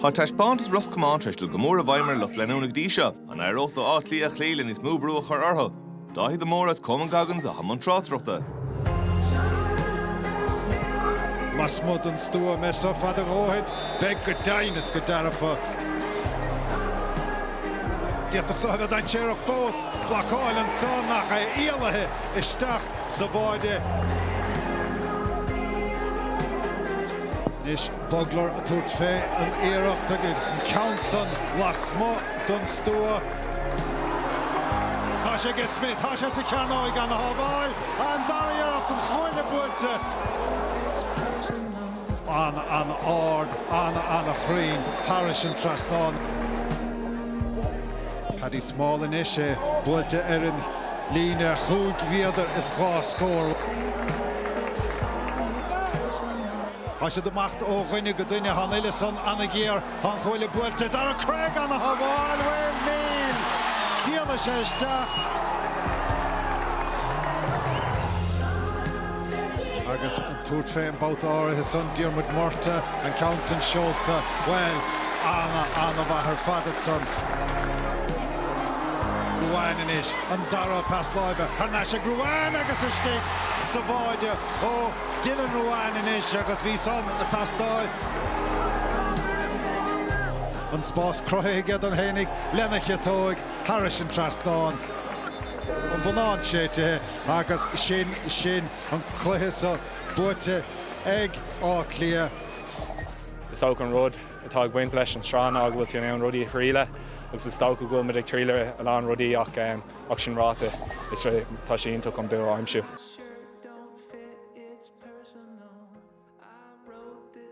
Tá taispáintas Ros Comáin treistil go mór a bhaimar le fleanúnach díise, an Baile Átha Cliath is mú brúach ar ortha. Daithí do mór as Comáin gagans a hamon trátrachta. Las mud an stúa me so fad a róid, beg go dainas go darafa. Diach sa a dain séireach bós, Buaicphointí an son nach a íalathe isteach sa báide. Nis boglar a tuairt fé an éireacht agus an countson las mud don stúa. Tá sé go smith, tá sé sa cearnáid gan na hábáil, an daíocht an chóinne buinte. An ard, an a chrín, Harris an trasnán. Paddy Small in ishe, builte an líne chúig viadar is gá scór. Tá sé d'macht ó ghuine go duine han Ellison an géar, han chóile builte dar a Craig an a hábáil, we míl. Díala sé isteach. Agus an tuairt fé an bát áirithe son Diarmuid Murta an Countson Seolta, well, Anna bhaithar fadad son. Ruáin in ish, an dara pas láive, harná sé Ruáin agus istigh sa báide ó Dylan Ruáin in ish agus bhí son a tastáil. An spás croighead an hénig, lenache tóig, Harris an trasnán. An bhanán sé tithe agus sin an cluiche sa buaite ag Á Cliath. Is tóg an rud atá ghain leis an srána a bhfuil tú an rudí chríle, agus is tóg go bhfuil muid ag tríle an rudí ach sin ráta is tá sé ionach an beá aimsiú.